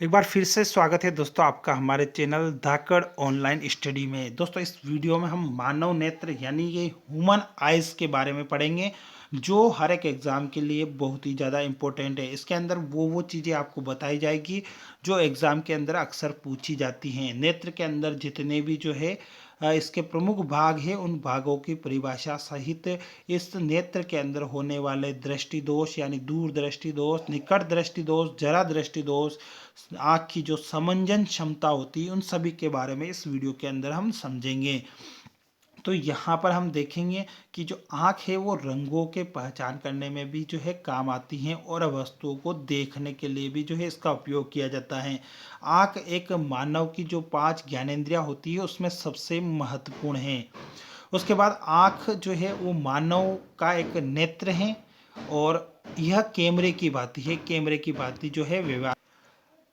एक बार फिर से स्वागत है दोस्तों आपका हमारे चैनल धाकड़ ऑनलाइन स्टडी में। दोस्तों इस वीडियो में हम मानव नेत्र यानी ये ह्यूमन आइज़ के बारे में पढ़ेंगे जो हर एक एग्ज़ाम के लिए बहुत ही ज़्यादा इम्पोर्टेंट है। इसके अंदर वो चीज़ें आपको बताई जाएगी जो एग्ज़ाम के अंदर अक्सर पूछी जाती हैं। नेत्र के अंदर जितने भी जो है इसके प्रमुख भाग हैं उन भागों की परिभाषा सहित इस नेत्र के अंदर होने वाले दृष्टि दोष यानी दूर दृष्टि दोष, निकट दृष्टि दोष, जरा दृष्टि दोष, आँख की जो समंजन क्षमता होती है उन सभी के बारे में इस वीडियो के अंदर हम समझेंगे। तो यहाँ पर हम देखेंगे कि जो आँख है वो रंगों के पहचान करने में भी जो है काम आती हैं और वस्तुओं को देखने के लिए भी जो है इसका उपयोग किया जाता है। आँख एक मानव की जो 5 ज्ञानेंद्रियाँ होती है उसमें सबसे महत्वपूर्ण है। उसके बाद आँख जो है वो मानव का एक नेत्र है और यह कैमरे की भांति जो है व्यवहार।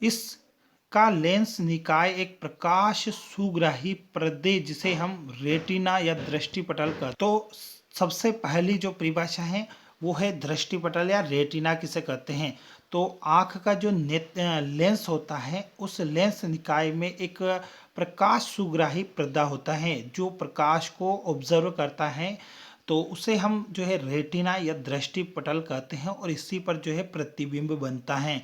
इसका लेंस निकाय एक प्रकाश सुग्राही पर्दे जिसे हम रेटिना या दृष्टिपटल कहते हैं। तो सबसे पहली जो परिभाषा है वो है दृष्टिपटल या रेटिना किसे कहते हैं। तो आँख का जो लेंस होता है उस लेंस निकाय में एक प्रकाश सुग्राही पर्दा होता है जो प्रकाश को ऑब्जर्व करता है। तो उसे हम जो है रेटिना या दृष्टिपटल कहते हैं और इसी पर जो है प्रतिबिंब बनता है।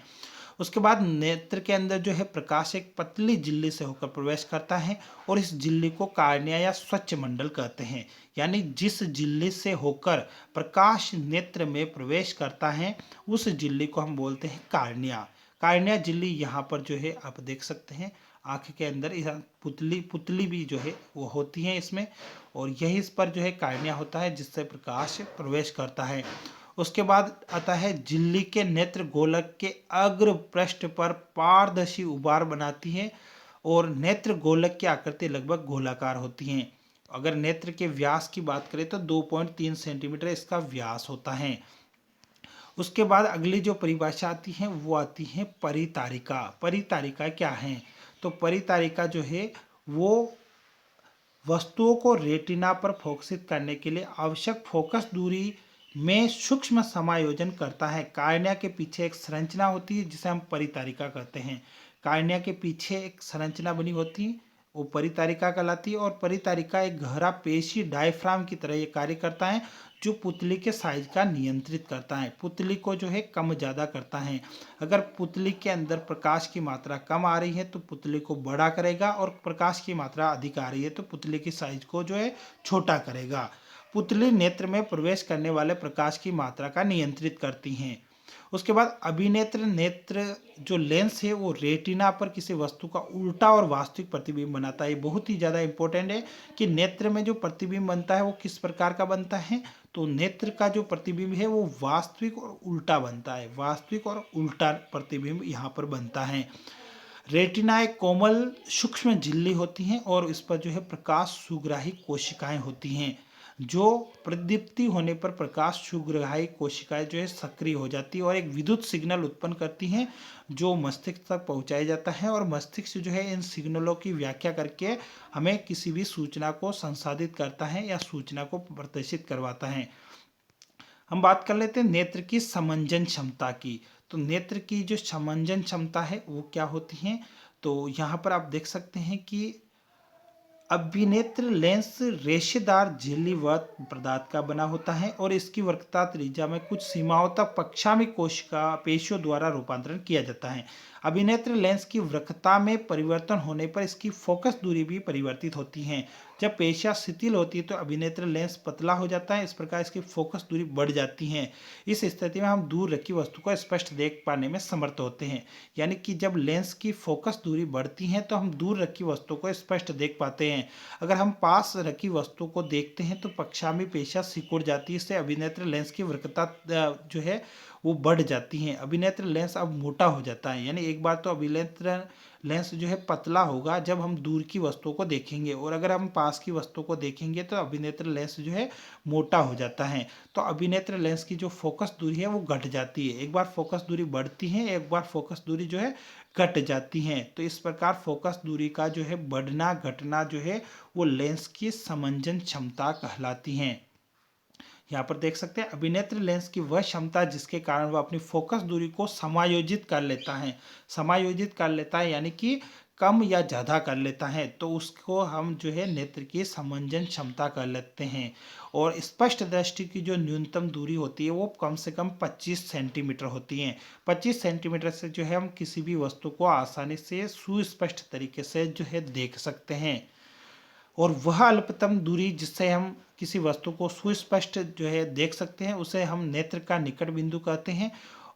उसके बाद नेत्र के अंदर जो है प्रकाश एक पतली झिल्ली से होकर प्रवेश करता है और इस झिल्ली को कार्निया या स्वच्छ मंडल कहते हैं। यानी जिस झिल्ली से होकर प्रकाश नेत्र में प्रवेश करता है उस झिल्ली को हम बोलते हैं कार्निया। कार्निया झिल्ली यहाँ पर जो है आप देख सकते हैं आँख के अंदर पुतली पुतली भी जो है वो होती है इसमें, और यही इस पर जो है कार्निया होता है जिससे प्रकाश प्रवेश करता है। उसके बाद आता है झिल्ली के नेत्र गोलक के अग्र पृष्ठ पर पारदर्शी उभार बनाती है और नेत्र गोलक की आकृति लगभग गोलाकार होती है। अगर नेत्र के व्यास की बात करें तो 2.3 सेंटीमीटर इसका व्यास होता है। उसके बाद अगली जो परिभाषा आती है वो आती है परितारिका। परितारिका क्या है? तो परितारिका जो है वो वस्तुओं को रेटिना पर फोकसित करने के लिए आवश्यक फोकस दूरी में सूक्ष्म समायोजन करता है। कार्निया के पीछे एक संरचना होती है जिसे हम परितारिका कहते हैं। कार्निया के पीछे एक संरचना बनी होती है वो परितारिका कहलाती है और परितारिका एक गहरा पेशी डायफ्राम की तरह ये कार्य करता है जो पुतली के साइज का नियंत्रित करता है, पुतली को जो है कम ज़्यादा करता है। अगर पुतली के अंदर प्रकाश की मात्रा कम आ रही है तो पुतली को बड़ा करेगा और प्रकाश की मात्रा अधिक आ रही है तो पुतली की साइज को जो है छोटा करेगा। पुतली नेत्र में प्रवेश करने वाले प्रकाश की मात्रा का नियंत्रित करती हैं। उसके बाद अभिनेत्र नेत्र जो लेंस है वो रेटिना पर किसी वस्तु का उल्टा और वास्तविक प्रतिबिंब बनाता है। बहुत ही ज़्यादा इंपॉर्टेंट है कि नेत्र में जो प्रतिबिंब बनता है वो किस प्रकार का बनता है। तो नेत्र का जो प्रतिबिंब है वो वास्तविक और उल्टा बनता है, वास्तविक और उल्टा प्रतिबिंब यहाँ पर बनता है। रेटिना एक कोमल सूक्ष्म झिल्ली होती हैं और इस पर जो है प्रकाश सुग्राही कोशिकाएं होती हैं। जो प्रदीप्ति होने पर प्रकाश सुग्राही कोशिकाएं जो है सक्रिय हो जाती है और एक विद्युत सिग्नल उत्पन्न करती हैं जो मस्तिष्क तक पहुंचाया जाता है और मस्तिष्क जो है इन सिग्नलों की व्याख्या करके हमें किसी भी सूचना को संसाधित करता है या सूचना को प्रदर्शित करवाता है। हम बात कर लेते हैं नेत्र की समंजन क्षमता की। तो नेत्र की जो समंजन क्षमता है वो क्या होती है। तो यहाँ पर आप देख सकते हैं कि अभिनेत्र लेंस रेशेदार झिल्लीवत पदार्थ का बना होता है और इसकी वक्रता त्रिज्या में कुछ सीमाओं तक पक्षामी कोशिका पेशियों द्वारा रूपांतरण किया जाता है। अभिनेत्र लेंस की वक्रता में परिवर्तन होने पर इसकी फोकस दूरी भी परिवर्तित होती है। जब पेशियां शिथिल होती है तो अभिनेत्र लेंस पतला हो जाता है, इस प्रकार इसकी फोकस दूरी बढ़ जाती है। इस स्थिति में हम दूर रखी वस्तु को स्पष्ट देख पाने में समर्थ होते हैं। यानी कि जब लेंस की फोकस दूरी बढ़ती है तो हम दूर रखी वस्तु को स्पष्ट देख पाते हैं। अगर हम पास रखी वस्तु को देखते हैं तो पक्षामी पेशियां सिकुड़ जाती है, इससे अभिनेत्र लेंस की वक्रता जो है वो बढ़ जाती हैं। अभिनेत्र लेंस अब मोटा हो जाता है, यानी एक बार तो अभिनेत्र लेंस जो है पतला होगा जब हम दूर की वस्तुओं को देखेंगे और अगर हम पास की वस्तु को देखेंगे तो अभिनेत्र लेंस जो है मोटा हो जाता है। तो अभिनेत्र लेंस की जो फोकस दूरी है वो घट जाती है। एक बार फोकस दूरी बढ़ती है, एक बार फोकस दूरी जो है घट जाती हैं। तो इस प्रकार फोकस दूरी का जो है बढ़ना घटना जो है वो लेंस की समंजन क्षमता कहलाती हैं। यहाँ पर देख सकते हैं अभिनेत्र लेंस की वह क्षमता जिसके कारण वह अपनी फोकस दूरी को समायोजित कर लेता है। समायोजित कर लेता है यानी कि कम या ज़्यादा कर लेता है, तो उसको हम जो है नेत्र की समंजन क्षमता कर लेते हैं। और स्पष्ट दृष्टि की जो न्यूनतम दूरी होती है वो कम से कम 25 सेंटीमीटर होती है। 25 सेंटीमीटर से जो है हम किसी भी वस्तु को आसानी से सुस्पष्ट तरीके से जो है देख सकते हैं। और वह अल्पतम दूरी जिससे हम किसी वस्तु को सुस्पष्ट जो है देख सकते हैं उसे हम नेत्र का निकट बिंदु कहते हैं।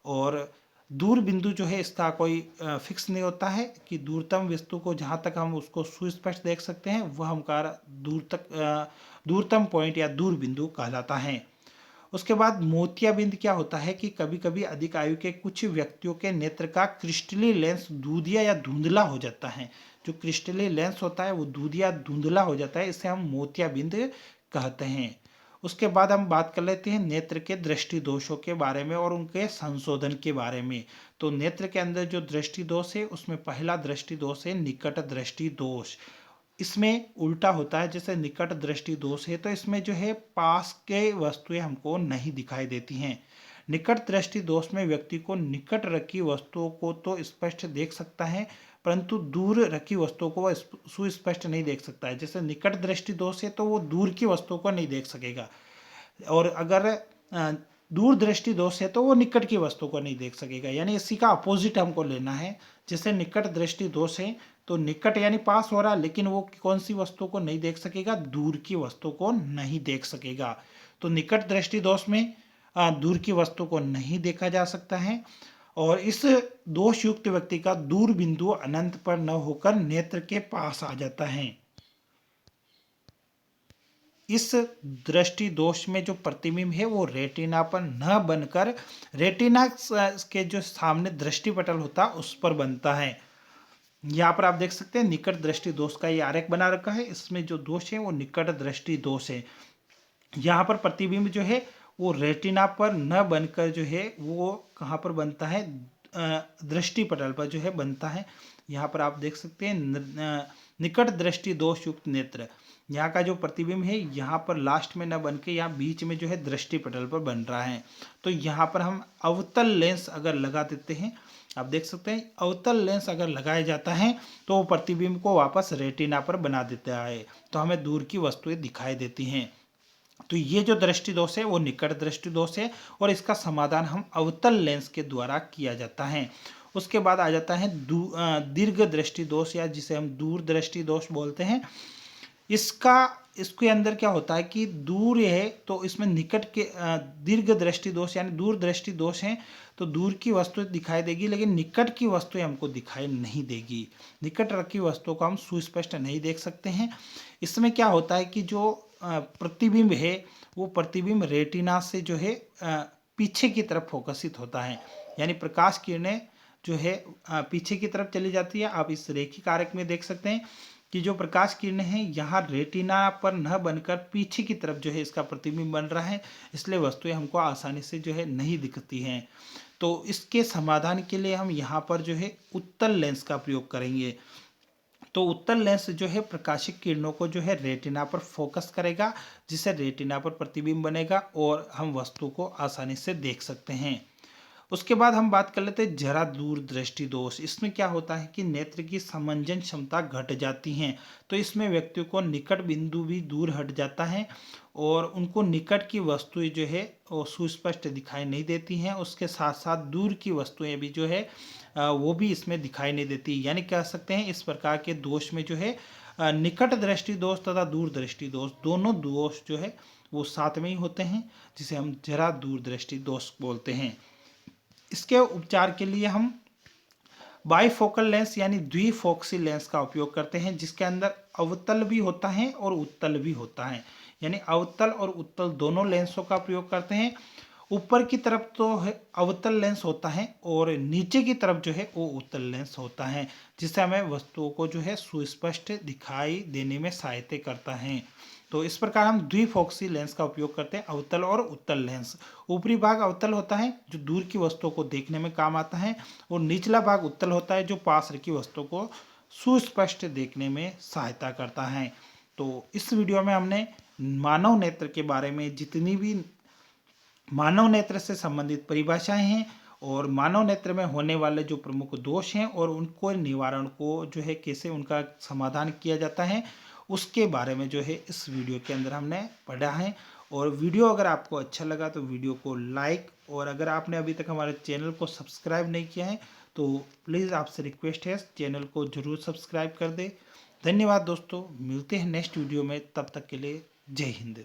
और दूर बिंदु जो है इसका कोई फिक्स नहीं होता है कि दूरतम वस्तु को जहाँ तक हम उसको सुस्पष्ट देख सकते हैं वह हमारा दूरतम पॉइंट या दूर बिंदु कहलाता है। उसके बाद मोतियाबिंद क्या होता है कि कभी कभी अधिक आयु के कुछ व्यक्तियों के नेत्र का क्रिस्टली लेंस दूधिया या धुंधला हो जाता है। जो क्रिस्टली लेंस होता है वो दूधिया धुंधला हो जाता है, इसे हम मोतियाबिंद कहते हैं। उसके बाद हम बात कर लेते हैं नेत्र के दृष्टि दोषों के बारे में और उनके संशोधन के बारे में। तो नेत्र के अंदर जो दृष्टि दोष है उसमें पहला दृष्टि दोष है निकट दृष्टि दोष। इसमें उल्टा होता है, जैसे निकट दृष्टि दोष है तो इसमें जो है पास के वस्तुएं हमको नहीं दिखाई देती हैं। निकट दृष्टि दोष में व्यक्ति को निकट रखी वस्तुओं को तो स्पष्ट देख सकता है परंतु दूर रखी वस्तुओं को वह सुस्पष्ट नहीं देख सकता है। जैसे निकट दृष्टि दोष है तो वो दूर की वस्तुओं को नहीं देख सकेगा, और अगर दूर दृष्टि दोष है तो वो निकट की वस्तु को नहीं देख सकेगा। यानी इसी का अपोजिट हमको लेना है। जैसे निकट दृष्टि दोष है तो निकट यानी पास हो रहा, लेकिन वो कौन सी वस्तु को नहीं देख सकेगा, दूर की वस्तु को नहीं देख सकेगा। तो निकट दृष्टि दोष में दूर की वस्तु को नहीं देखा जा सकता है, और इस दोष युक्त व्यक्ति का दूर बिंदु अनंत पर न होकर नेत्र के पास आ जाता है। इस दृष्टि दोष में जो प्रतिबिंब है वो रेटिना पर न बनकर रेटिना के जो सामने दृष्टि पटल होता है उस पर बनता है। यहाँ पर आप देख सकते हैं निकट दृष्टि दोष का ये आरेख बना रखा है, इसमें जो दोष है वो निकट दृष्टि दोष है। यहाँ पर प्रतिबिंब जो है वो रेटिना पर न बनकर जो है वो कहाँ पर बनता है, दृष्टि पटल पर जो है बनता है। यहाँ पर आप देख सकते हैं निकट दृष्टि दोष युक्त नेत्र, यहाँ का जो प्रतिबिंब है यहाँ पर लास्ट में न बन के यहाँ बीच में जो है दृष्टि पटल पर बन रहा है। तो यहाँ पर हम अवतल लेंस अगर लगा देते हैं, आप देख सकते हैं अवतल लेंस अगर लगाया जाता है तो वो प्रतिबिंब को वापस रेटिना पर बना देता है, तो हमें दूर की वस्तुएं दिखाई देती हैं। तो ये जो दृष्टि दोष है वो निकट दृष्टि दोष है और इसका समाधान हम अवतल लेंस के द्वारा किया जाता है। उसके बाद आ जाता है दीर्घ दृष्टि दोष या जिसे हम दूर दृष्टि दोष बोलते हैं। इसके अंदर क्या होता है कि दूर है तो इसमें निकट के दीर्घ दृष्टि दोष यानी दूर दृष्टि दोष है तो दूर की वस्तु दिखाई देगी लेकिन निकट की वस्तुएं हमको दिखाई नहीं देगी। निकट रखी वस्तुओं को हम सुस्पष्ट नहीं देख सकते हैं। इसमें क्या होता है कि जो प्रतिबिंब है वो प्रतिबिंब रेटिना से जो है पीछे की तरफ फोकसित होता है, यानी प्रकाश किरणें जो है पीछे की तरफ चली जाती है। आप इस रेखीय आरेख में देख सकते हैं कि जो प्रकाश किरणें हैं यहाँ रेटिना पर न बनकर पीछे की तरफ जो है इसका प्रतिबिंब बन रहा है, इसलिए वस्तुएं हमको आसानी से जो है नहीं दिखती हैं। तो इसके समाधान के लिए हम यहाँ पर जो है उत्तल लेंस का प्रयोग करेंगे। तो उत्तल लेंस जो है प्रकाशिक किरणों को जो है रेटिना पर फोकस करेगा, जिससे रेटिना पर प्रतिबिंब बनेगा और हम वस्तु को आसानी से देख सकते हैं। उसके बाद हम बात कर लेते हैं जरा दूर दृष्टि दोष। इसमें क्या होता है कि नेत्र की समंजन क्षमता घट जाती है, तो इसमें व्यक्ति को निकट बिंदु भी दूर हट जाता है और उनको निकट की वस्तुएं जो है वो सुस्पष्ट दिखाई नहीं देती हैं। उसके साथ साथ दूर की वस्तुएं भी जो है वो भी इसमें दिखाई नहीं देती। यानी कह सकते हैं इस प्रकार के दोष में जो है निकट दृष्टि दोष तथा दूर दृष्टि दोष दोनों दोष जो है वो साथ में ही होते हैं, जिसे हम जरा दूर दृष्टि दोष बोलते हैं। इसके उपचार के लिए हम बाईफोकल लेंस यानी द्विफोक्सी लेंस का उपयोग करते हैं, जिसके अंदर अवतल भी होता है और उत्तल भी होता है। यानी अवतल और उत्तल दोनों लेंसों का प्रयोग करते हैं। ऊपर की तरफ तो है अवतल लेंस होता है और नीचे की तरफ जो है वो उत्तल लेंस होता है, जिससे हमें वस्तुओं को जो है सुस्पष्ट दिखाई देने में सहायता करता है। तो इस प्रकार हम द्विफोक्सी लेंस का उपयोग करते हैं, अवतल और उत्तल लेंस। ऊपरी भाग अवतल होता है जो दूर की वस्तुओं को देखने में काम आता है, और निचला भाग उत्तल होता है जो पास रखी वस्तुओं को सुस्पष्ट देखने में सहायता करता है। तो इस वीडियो में हमने मानव नेत्र के बारे में जितनी भी मानव नेत्र से संबंधित परिभाषाएं हैं और मानव नेत्र में होने वाले जो प्रमुख दोष हैं और उनको निवारण को जो है कैसे उनका समाधान किया जाता है उसके बारे में जो है इस वीडियो के अंदर हमने पढ़ा है। और वीडियो अगर आपको अच्छा लगा तो वीडियो को लाइक, और अगर आपने अभी तक हमारे चैनल को सब्सक्राइब नहीं किया है तो प्लीज़ आपसे रिक्वेस्ट है चैनल को ज़रूर सब्सक्राइब कर दे। धन्यवाद दोस्तों, मिलते हैं नेक्स्ट वीडियो में, तब तक के लिए जय हिंद।